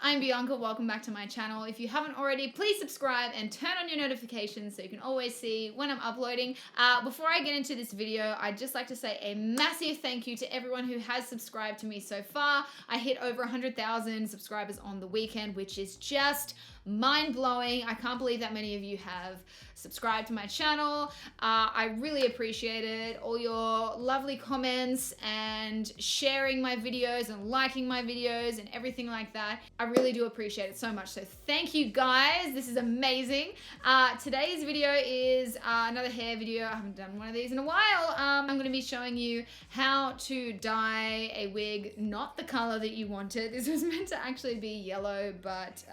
I'm Bianca. Welcome back to my channel. If you haven't already, please subscribe and turn on your notifications so you can always see when I'm uploading. Before I get into this video, I'd just like to say a massive thank you to everyone who has subscribed to me so far. I hit over 100,000 subscribers on the weekend, which is just mind-blowing. I can't believe that many of you have subscribed to my channel. I really appreciate it. All your lovely comments and sharing my videos and liking my videos and everything like that. I really do appreciate it so much. So thank you guys. This is amazing. Today's video is another hair video. I haven't done one of these in a while. I'm going to be showing you how to dye a wig, not the color that you wanted. This was meant to actually be yellow, but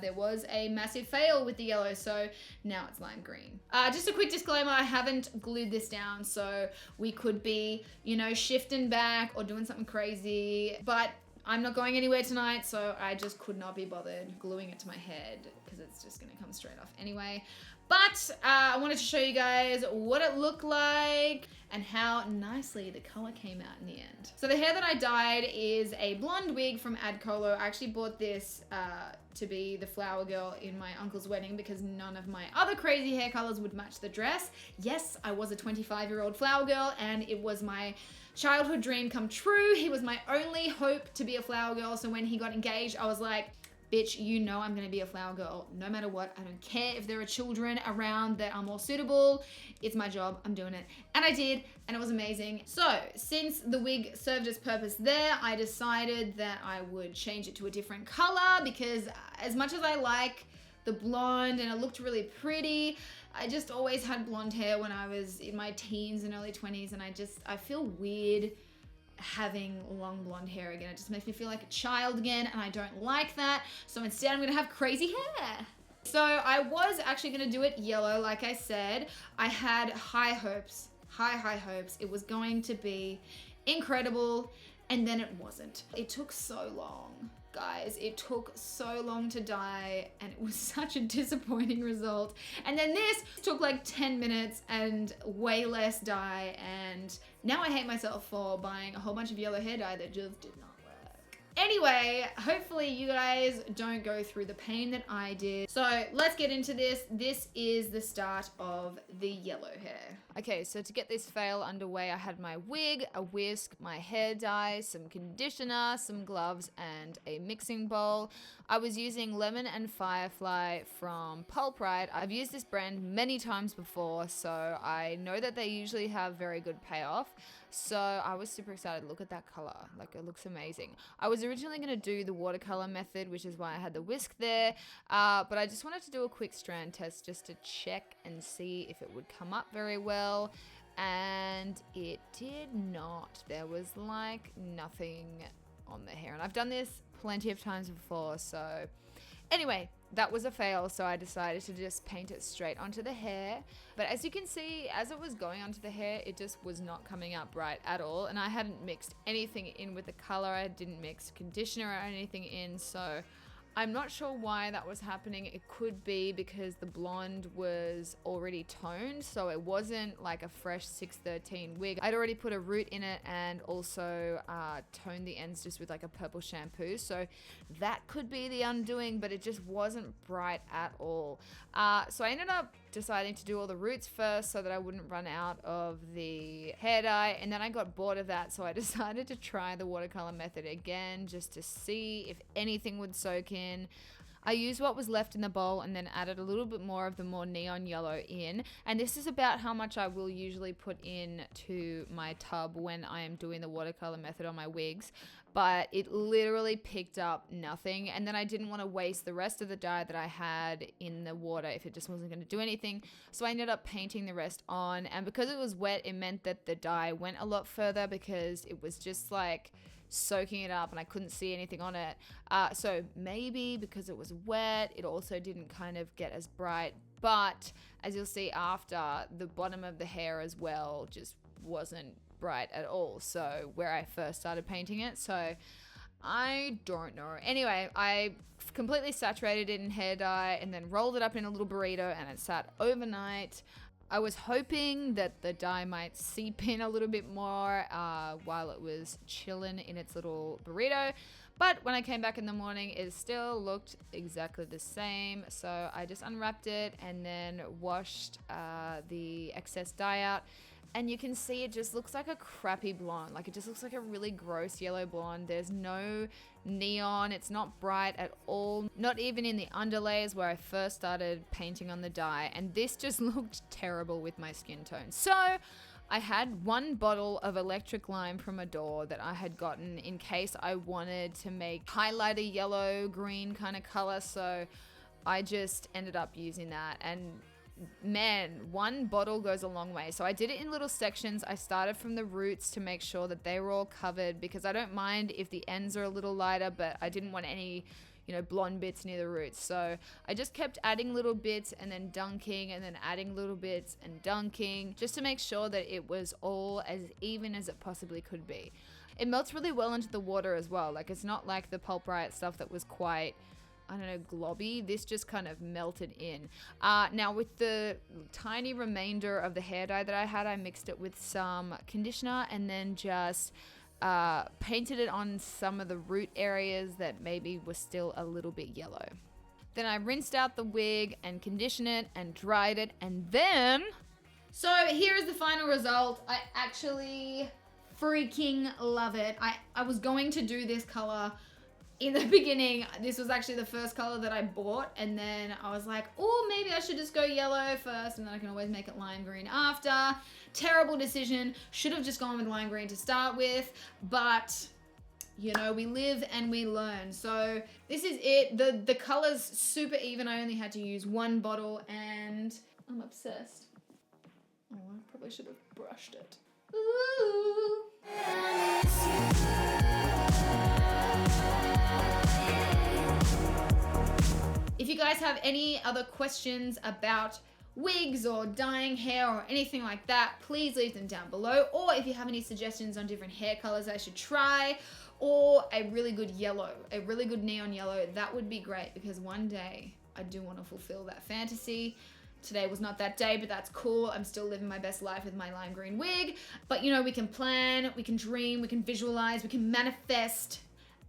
there was a massive fail with the yellow, so now it's lime green. Just a quick disclaimer, I haven't glued this down, so we could be, you know, shifting back or doing something crazy, but I'm not going anywhere tonight, so I just could not be bothered gluing it to my head because it's just gonna come straight off anyway. But I wanted to show you guys what it looked like and how nicely the color came out in the end. So the hair that I dyed is a blonde wig from Addcolo. I actually bought this to be the flower girl in my uncle's wedding because none of my other crazy hair colors would match the dress. Yes, I was a 25-year-old flower girl and it was my childhood dream come true. He was my only hope to be a flower girl. So when he got engaged, I was like, bitch, you know I'm gonna be a flower girl no matter what. I don't care if there are children around that are more suitable. It's my job, I'm doing it. And I did, and it was amazing. So since the wig served its purpose there, I decided that I would change it to a different color because as much as I like the blonde and it looked really pretty, I just always had blonde hair when I was in my teens and early 20s, and I feel weird having long blonde hair again. It just makes me feel like a child again, and I don't like that. So instead I'm gonna have crazy hair. So I was actually gonna do it yellow, like I said. I had high hopes. It was going to be incredible, and then it wasn't. It took so long. Guys, it took so long to dye and it was such a disappointing result. And then this took like 10 minutes and way less dye, and now I hate myself for buying a whole bunch of yellow hair dye that just did not work. Anyway, hopefully you guys don't go through the pain that I did. So let's get into this. This is the start of the yellow hair. Okay, so to get this fail underway, I had my wig, a whisk, my hair dye, some conditioner, some gloves, and a mixing bowl. I was using Lemon and Firefly from Pulprite. I've used this brand many times before, so I know that they usually have very good payoff. So I was super excited. Look at that color. Like, it looks amazing. I was originally going to do the watercolor method, which is why I had the whisk there. But I just wanted to do a quick strand test just to check and see if it would come up very well. And it did not. There was like nothing on the hair. And I've done this plenty of times before. So anyway, that was a fail, so I decided to just paint it straight onto the hair. But as you can see, as it was going onto the hair, it just was not coming out bright at all. And I hadn't mixed anything in with the color. I didn't mix conditioner or anything in, so I'm not sure why that was happening. It could be because the blonde was already toned, so it wasn't like a fresh 613 wig. I'd already put a root in it and also toned the ends just with like a purple shampoo, so that could be the undoing, but it just wasn't bright at all. So I ended up deciding to do all the roots first so that I wouldn't run out of the hair dye, and then I got bored of that, so I decided to try the watercolor method again just to see if anything would soak in. I used what was left in the bowl and then added a little bit more of the more neon yellow in, and this is about how much I will usually put in to my tub when I am doing the watercolor method on my wigs, but it literally picked up nothing. And then I didn't want to waste the rest of the dye that I had in the water if it just wasn't going to do anything, so I ended up painting the rest on. And because it was wet, it meant that the dye went a lot further because it was just like soaking it up and I couldn't see anything on it. So maybe because it was wet, it also didn't kind of get as bright, but as you'll see after, the bottom of the hair as well just wasn't bright at all, so where I first started painting it. So I don't know. Anyway, I completely saturated it in hair dye and then rolled it up in a little burrito, and it sat overnight. I was hoping that the dye might seep in a little bit more while it was chilling in its little burrito, But when I came back in the morning, it still looked exactly the same. So I just unwrapped it and then washed the excess dye out. And you can see it just looks like a crappy blonde. Like it just looks like a really gross yellow blonde. There's no neon. It's not bright at all. Not even in the underlays where I first started painting on the dye. And this just looked terrible with my skin tone. So I had one bottle of electric lime from Adore that I had gotten in case I wanted to make highlighter yellow green kind of color. So I just ended up using that, and man, one bottle goes a long way. So I did it in little sections. I started from the roots to make sure that they were all covered, because I don't mind if the ends are a little lighter, but I didn't want any, you know, blonde bits near the roots. So I just kept adding little bits and then dunking and then adding little bits and dunking, just to make sure that it was all as even as it possibly could be. It melts really well into the water as well. Like it's not like the Pulp Riot stuff that was quite, I don't know, globby. This just kind of melted in. Now with the tiny remainder of the hair dye that I had, I mixed it with some conditioner and then just painted it on some of the root areas that maybe were still a little bit yellow. Then I rinsed out the wig and conditioned it and dried it, and then... So here is the final result. I actually freaking love it. I was going to do this color in the beginning. This was actually the first color that I bought, and then I was like, oh, maybe I should just go yellow first and then I can always make it lime green after. Terrible decision. Should have just gone with lime green to start with, but you know, we live and we learn. So this is it. The color's super even. I only had to use one bottle and I'm obsessed. Oh, I probably should have brushed it. Ooh. If you guys have any other questions about wigs or dyeing hair or anything like that, please leave them down below. Or if you have any suggestions on different hair colors I should try, or a really good yellow, a really good neon yellow, that would be great, because one day I do want to fulfill that fantasy. Today was not that day, but that's cool. I'm still living my best life with my lime green wig. But you know, we can plan, we can dream, we can visualize, we can manifest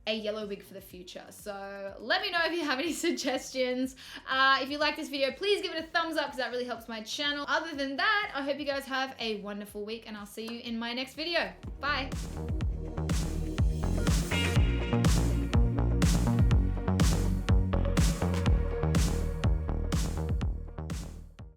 a yellow wig for the future. So let me know if you have any suggestions. If you like this video, please give it a thumbs up, because that really helps my channel. Other than that, I hope you guys have a wonderful week, and I'll see you in my next video. Bye.